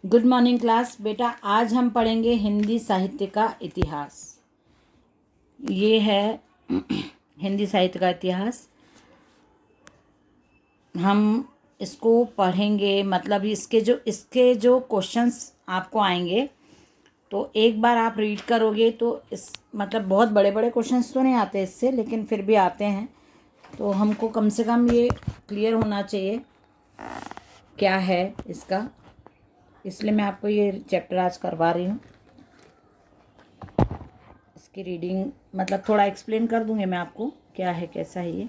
Good morning class. बेटा आज हम पढ़ेंगे हिंदी साहित्य का इतिहास। ये है हिंदी साहित्य का इतिहास। हम इसको पढ़ेंगे, मतलब इसके जो क्वेश्चंस आपको आएंगे तो एक बार आप रीड करोगे तो इस मतलब बहुत बड़े बड़े क्वेश्चंस तो नहीं आते इससे, लेकिन फिर भी आते हैं। तो हमको कम से कम ये क्लियर होना चाहिए क्या है इसका, इसलिए मैं आपको ये चैप्टर आज करवा रही हूँ। इसकी रीडिंग मतलब थोड़ा एक्सप्लेन कर दूँगी मैं आपको क्या है कैसा है ये,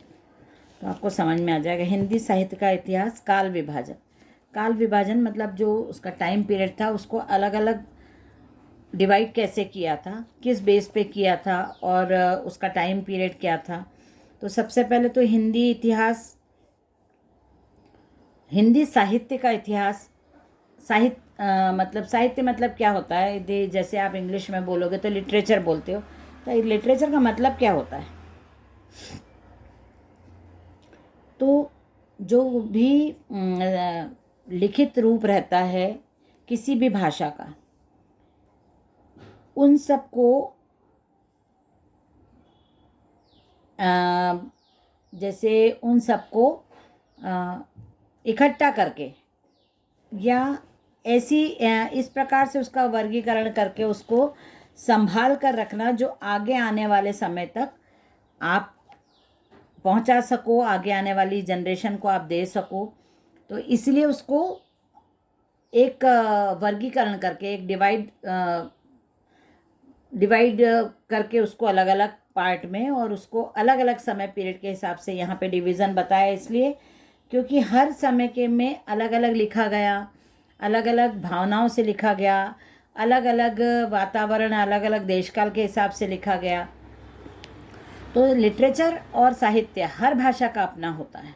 तो आपको समझ में आ जाएगा। हिंदी साहित्य का इतिहास। काल विभाजन। काल विभाजन मतलब जो उसका टाइम पीरियड था उसको अलग अलग डिवाइड कैसे किया था, किस बेस पे किया था और उसका टाइम पीरियड क्या था। तो सबसे पहले तो हिंदी इतिहास, हिंदी साहित्य का इतिहास। मतलब साहित्य मतलब क्या होता है, जैसे आप इंग्लिश में बोलोगे तो लिटरेचर बोलते हो, तो लिटरेचर का मतलब क्या होता है। तो जो भी लिखित रूप रहता है किसी भी भाषा का, उन सबको जैसे उन सबको इकट्ठा करके या ऐसी इस प्रकार से उसका वर्गीकरण करके उसको संभाल कर रखना जो आगे आने वाले समय तक आप पहुंचा सको, आगे आने वाली जनरेशन को आप दे सको। तो इसलिए उसको एक वर्गीकरण करके, एक डिवाइड करके उसको अलग अलग पार्ट में और उसको अलग अलग समय पीरियड के हिसाब से यहाँ पे डिवीज़न बताया, इसलिए क्योंकि हर समय के में अलग अलग लिखा गया, अलग अलग भावनाओं से लिखा गया, अलग अलग वातावरण, अलग अलग देशकाल के हिसाब से लिखा गया। तो लिटरेचर और साहित्य हर भाषा का अपना होता है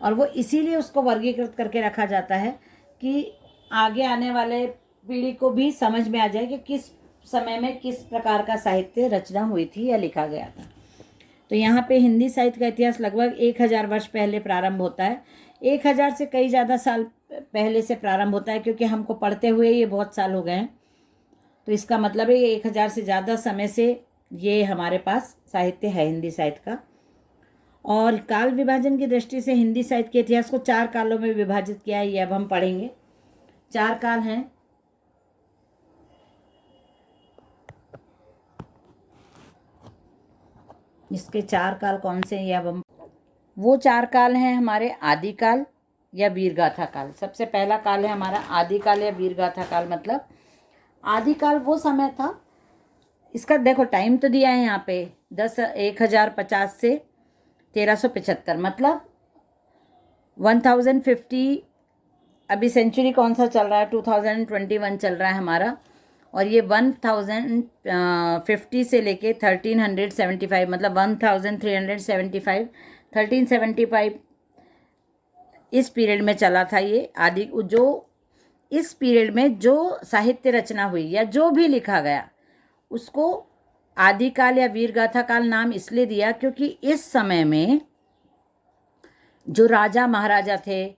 और वो इसीलिए उसको वर्गीकृत करके रखा जाता है कि आगे आने वाले पीढ़ी को भी समझ में आ जाए कि किस समय में किस प्रकार का साहित्य रचना हुई थी या लिखा गया था। तो यहाँ पे हिंदी साहित्य का इतिहास लगभग 1000 वर्ष पहले प्रारंभ होता है। 1000 से कई ज़्यादा साल पहले से प्रारंभ होता है, क्योंकि हमको पढ़ते हुए ये बहुत साल हो गए हैं। तो इसका मतलब है 1000 से ज़्यादा समय से ये हमारे पास साहित्य है हिंदी साहित्य का। और काल विभाजन की दृष्टि से हिंदी साहित्य के इतिहास को 4 कालों में विभाजित किया है, ये अब हम पढ़ेंगे। 4 काल हैं। इसके 4 काल कौन से हैं ये अब हम, वो 4 काल हैं हमारे आदिकाल या वीरगाथा काल। सबसे पहला काल है हमारा आदिकाल या वीरगाथा काल। मतलब आदिकाल वो समय था, इसका देखो टाइम तो दिया है यहाँ पे 1050 से 1375, मतलब 1050। अभी सेंचुरी कौन सा चल रहा है, 2021 चल रहा है हमारा, और ये 1050 से लेके 1375, मतलब 1375, 1375 इस पीरियड में चला था ये आदि। जो इस पीरियड में जो साहित्य रचना हुई या जो भी लिखा गया उसको आदिकाल या वीरगाथा काल नाम इसलिए दिया क्योंकि इस समय में जो राजा महाराजा थे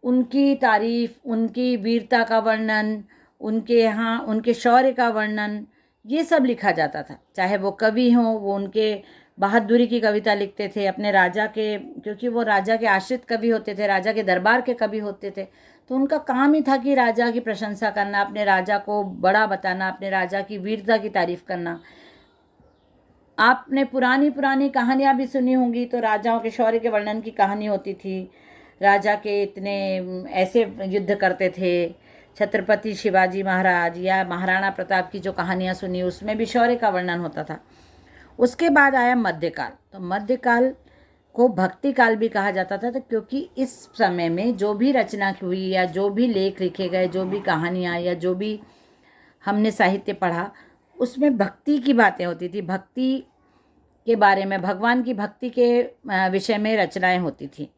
उनकी तारीफ, उनकी वीरता का वर्णन, उनके यहाँ उनके शौर्य का वर्णन, ये सब लिखा जाता था। चाहे वो कवि हों, वो उनके बहादुरी की कविता लिखते थे अपने राजा के, क्योंकि वो राजा के आश्रित कवि होते थे, राजा के दरबार के कवि होते थे। तो उनका काम ही था कि राजा की प्रशंसा करना, अपने राजा को बड़ा बताना, अपने राजा की वीरता की तारीफ करना। आपने पुरानी कहानियाँ भी सुनी होंगी, तो राजाओं के शौर्य के वर्णन की कहानी होती थी। राजा के इतने ऐसे युद्ध करते थे। छत्रपति शिवाजी महाराज या महाराणा प्रताप की जो कहानियाँ सुनी उसमें भी शौर्य का वर्णन होता था। उसके बाद आया मध्यकाल। तो मध्यकाल को भक्ति काल भी कहा जाता था, तो क्योंकि इस समय में जो भी रचना हुई या जो भी लेख लिखे गए, जो भी कहानियाँ या जो भी हमने साहित्य पढ़ा, उसमें भक्ति की बातें होती थी, भक्ति के बारे में, भगवान की भक्ति के विषय में रचनाएं होती थी।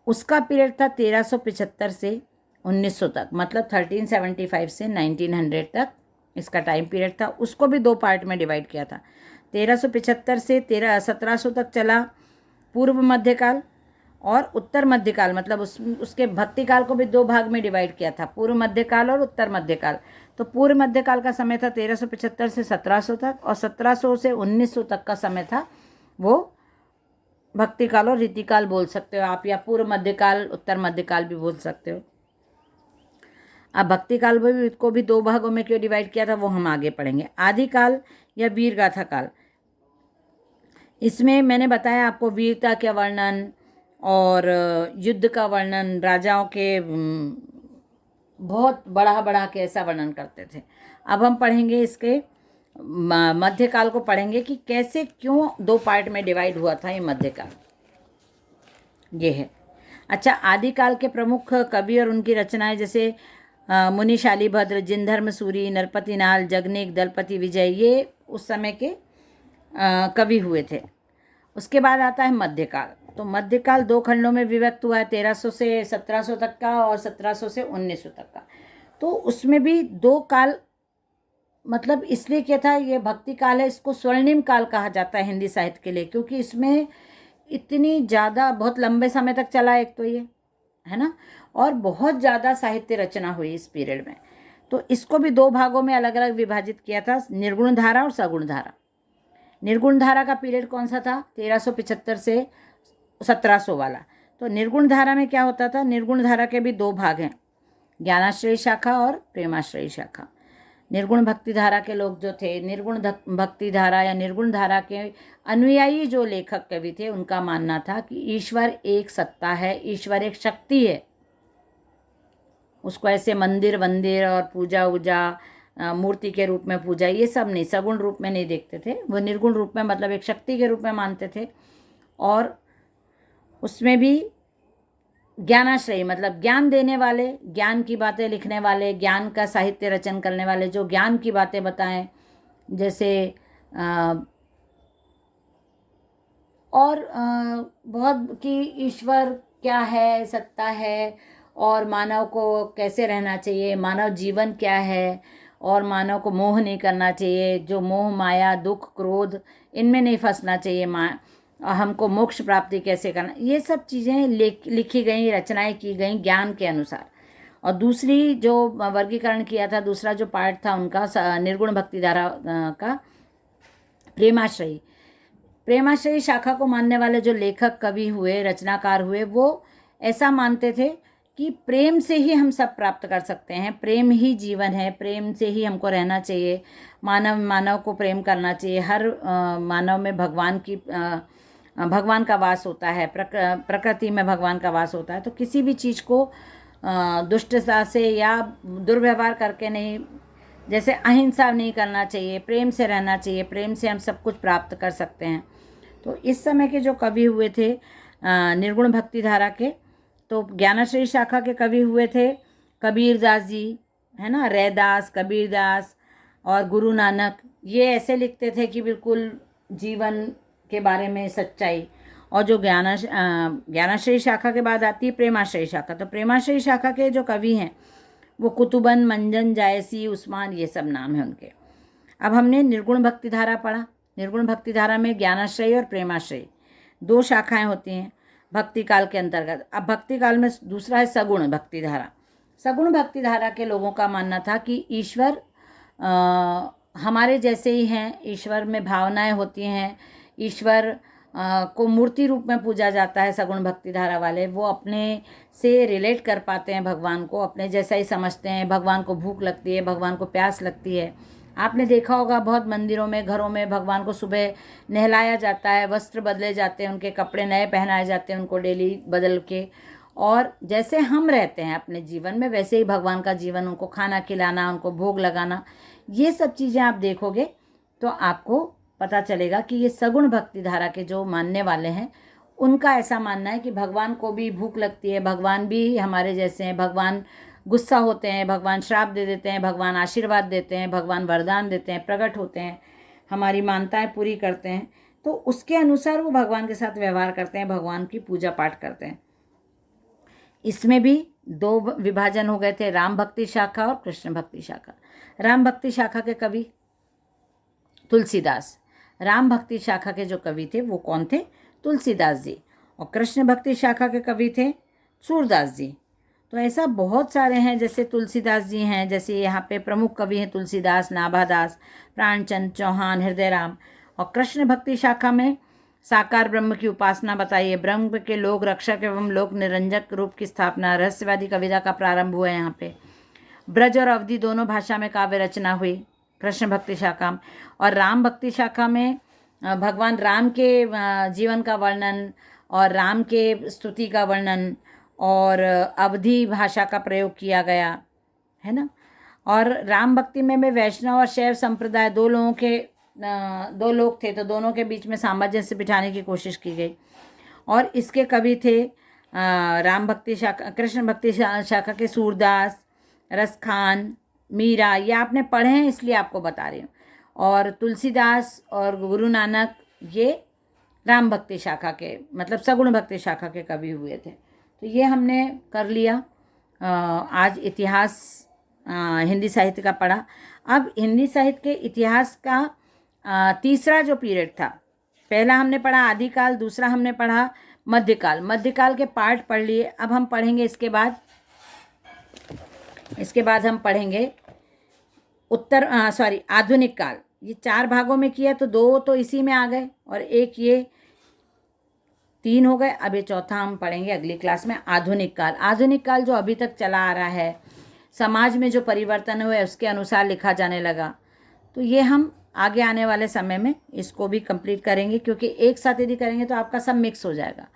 उसका पीरियड था 1375 से 1900 तक, मतलब 1375 से 1900 तक इसका टाइम पीरियड था। उसको भी 2 पार्ट में डिवाइड किया था। 1375 से 1700 तक चला पूर्व मध्यकाल, और उत्तर मध्यकाल, मतलब उसके भक्ति काल को भी दो भाग में डिवाइड किया था, पूर्व मध्यकाल और उत्तर मध्यकाल। तो पूर्व मध्यकाल का समय था 1375 से 1700 तक, और 1700 से 1900 तक का समय था वो भक्ति काल और रीतिकाल बोल सकते हो आप, या पूर्व मध्यकाल उत्तर मध्यकाल भी बोल सकते हो। अब भक्ति काल को भी दो भागों में क्यों डिवाइड किया था वो हम आगे पढ़ेंगे। आदिकाल या वीर गाथा काल, इसमें मैंने बताया आपको वीरता का वर्णन और युद्ध का वर्णन, राजाओं के बहुत बढ़ा के ऐसा वर्णन करते थे। अब हम पढ़ेंगे इसके मध्यकाल को, पढ़ेंगे कि कैसे क्यों दो पार्ट में डिवाइड हुआ था ये मध्यकाल, ये है। अच्छा, आदिकाल के प्रमुख कवि और उनकी रचनाएं जैसे मुनि शालीभद्र, जिनधर्म सूरी, नरपति नाल, जगनेक, दलपति विजय, ये उस समय के कवि हुए थे। उसके बाद आता है मध्यकाल। तो मध्यकाल दो खंडों में विभक्त हुआ है, 1300 से 1700 तक का और 1700 से 1900 तक का। तो उसमें भी दो काल, मतलब इसलिए क्या था, ये भक्ति काल है, इसको स्वर्णिम काल कहा जाता है हिंदी साहित्य के लिए, क्योंकि इसमें इतनी ज़्यादा बहुत लंबे समय तक चला, एक तो ये है ना, और बहुत ज़्यादा साहित्य रचना हुई इस पीरियड में। तो इसको भी दो भागों में अलग अलग विभाजित किया था, निर्गुण धारा और सगुण धारा। निर्गुण धारा का पीरियड कौन सा था, 1375 से 1700 वाला। तो निर्गुण धारा में क्या होता था, निर्गुण धारा के भी दो भाग हैं, ज्ञानाश्रयी शाखा और प्रेमाश्रयी शाखा। निर्गुण भक्ति धारा के लोग जो थे, निर्गुण भक्ति धारा या निर्गुण धारा के अनुयायी जो लेखक कवि थे, उनका मानना था कि ईश्वर एक सत्ता है, ईश्वर एक शक्ति है। उसको ऐसे मंदिर वंदिर और पूजा वूजा, मूर्ति के रूप में पूजा, ये सब नहीं, सगुण रूप में नहीं देखते थे वो, निर्गुण रूप में मतलब एक शक्ति के रूप में मानते थे। और उसमें भी ज्ञानाश्रयी मतलब ज्ञान देने वाले, ज्ञान की बातें लिखने वाले, ज्ञान का साहित्य रचन करने वाले, जो ज्ञान की बातें बताएं, जैसे बहुत कि ईश्वर क्या है, सत्ता है, और मानव को कैसे रहना चाहिए, मानव जीवन क्या है, और मानव को मोह नहीं करना चाहिए, जो मोह माया दुख क्रोध इनमें नहीं फंसना चाहिए, हमको मोक्ष प्राप्ति कैसे करना, ये सब चीज़ें लिखी गई, रचनाएं की गई ज्ञान के अनुसार। और दूसरी जो वर्गीकरण किया था, दूसरा जो पार्ट था उनका निर्गुण भक्ति धारा का प्रेमाश्रयी। प्रेमाश्रयी शाखा को मानने वाले जो लेखक कवि हुए, रचनाकार हुए, वो ऐसा मानते थे कि प्रेम से ही हम सब प्राप्त कर सकते हैं, प्रेम ही जीवन है, प्रेम से ही हमको रहना चाहिए, मानव को प्रेम करना चाहिए, हर मानव में भगवान का वास होता है, प्रकृति में भगवान का वास होता है। तो किसी भी चीज़ को दुष्टता से या दुर्व्यवहार करके नहीं, जैसे अहिंसा नहीं करना चाहिए, प्रेम से रहना चाहिए, प्रेम से हम सब कुछ प्राप्त कर सकते हैं। तो इस समय के जो कवि हुए थे निर्गुण भक्ति धारा के, तो ज्ञानाश्रयी शाखा के कवि हुए थे कबीर दास जी, है ना, रैदास, कबीर दास और गुरु नानक। ये ऐसे लिखते थे कि बिल्कुल जीवन के बारे में सच्चाई। और जो ज्ञानाश्रयी शाखा के बाद आती है प्रेमाश्रयी शाखा। तो प्रेमाश्रयी शाखा के जो कवि हैं वो कुतुबन, मंजन, जायसी, उस्मान, ये सब नाम है उनके। अब हमने निर्गुण भक्ति धारा पढ़ा। निर्गुण भक्ति धारा में ज्ञानाश्रयी और प्रेमाश्रयी दो शाखाएं होती हैं भक्ति काल के अंतर्गत। अब भक्ति काल में दूसरा है सगुण भक्ति धारा। सगुण भक्ति धारा के लोगों का मानना था कि ईश्वर हमारे जैसे ही हैं, ईश्वर में भावनाएं होती हैं, ईश्वर को मूर्ति रूप में पूजा जाता है। सगुण भक्ति धारा वाले वो अपने से रिलेट कर पाते हैं, भगवान को अपने जैसा ही समझते हैं। भगवान को भूख लगती है, भगवान को प्यास लगती है। आपने देखा होगा बहुत मंदिरों में, घरों में भगवान को सुबह नहलाया जाता है, वस्त्र बदले जाते हैं, उनके कपड़े नए पहनाए जाते हैं उनको डेली बदल के। और जैसे हम रहते हैं अपने जीवन में, वैसे ही भगवान का जीवन, उनको खाना खिलाना, उनको भोग लगाना, ये सब चीज़ें आप देखोगे तो आपको पता चलेगा कि ये सगुण भक्ति धारा के जो मानने वाले हैं उनका ऐसा मानना है कि भगवान को भी भूख लगती है, भगवान भी हमारे जैसे हैं, भगवान गुस्सा होते हैं, भगवान श्राप दे देते हैं, भगवान आशीर्वाद देते हैं, भगवान वरदान देते हैं, प्रकट होते हैं, हमारी मान्यताएं पूरी करते हैं। तो उसके अनुसार वो भगवान के साथ व्यवहार करते हैं, भगवान की पूजा पाठ करते हैं। इसमें भी दो विभाजन हो गए थे, राम भक्ति शाखा और कृष्ण भक्ति शाखा। राम भक्ति शाखा के कवि तुलसीदास। राम भक्ति शाखा के जो कवि थे वो कौन थे? तुलसीदास जी। और कृष्ण भक्ति शाखा के कवि थे सूरदास जी। तो ऐसा बहुत सारे हैं, जैसे तुलसीदास जी हैं, जैसे यहाँ पे प्रमुख कवि हैं तुलसीदास, नाभादास, प्राणचंद चौहान, हृदयराम। और कृष्ण भक्ति शाखा में साकार ब्रह्म की उपासना बताइए, ब्रह्म के लोक रक्षक एवं लोक निरंजक रूप की स्थापना, रहस्यवादी कविता का प्रारंभ हुआ है यहाँ पे। ब्रज और अवधि दोनों भाषा में काव्य रचना हुई कृष्ण भक्ति शाखा में। और राम भक्ति शाखा में भगवान राम के जीवन का वर्णन और राम के स्तुति का वर्णन और अवधि भाषा का प्रयोग किया गया है ना। और राम भक्ति में वैष्णव और शैव संप्रदाय दो लोग थे, तो दोनों के बीच में सामंजस्य बिठाने की कोशिश की गई। और इसके कवि थे राम भक्ति शाखा, कृष्ण भक्ति शाखा के सूरदास, रसखान, मीरा, ये आपने पढ़े हैं इसलिए आपको बता रही हूँ। और तुलसीदास और गुरु नानक ये राम भक्ति शाखा के, मतलब सगुण भक्ति शाखा के कवि हुए थे। तो ये हमने कर लिया। आज इतिहास हिंदी साहित्य का पढ़ा। अब हिंदी साहित्य के इतिहास का तीसरा जो पीरियड था, पहला हमने पढ़ा आदिकाल, दूसरा हमने पढ़ा मध्यकाल। मध्यकाल के पार्ट पढ़ लिए। अब हम पढ़ेंगे इसके बाद हम पढ़ेंगे आधुनिक काल। ये 4 भागों में किया, तो 2 तो इसी में आ गए और 1 ये, 3 हो गए। अब ये चौथा हम पढ़ेंगे अगली क्लास में, आधुनिक काल। आधुनिक काल जो अभी तक चला आ रहा है, समाज में जो परिवर्तन हुए उसके अनुसार लिखा जाने लगा। तो ये हम आगे आने वाले समय में इसको भी कंप्लीट करेंगे, क्योंकि एक साथ यदि करेंगे तो आपका सब मिक्स हो जाएगा।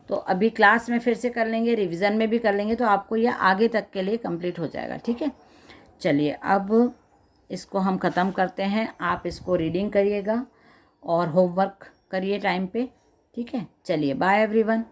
तो अभी क्लास में फिर से कर लेंगे, रिवीजन में भी कर लेंगे, तो आपको यह आगे तक के लिए कंप्लीट हो जाएगा। ठीक है, चलिए अब इसको हम ख़त्म करते हैं। आप इसको रीडिंग करिएगा और होमवर्क करिए टाइम पे। ठीक है, चलिए बाय एवरीवन।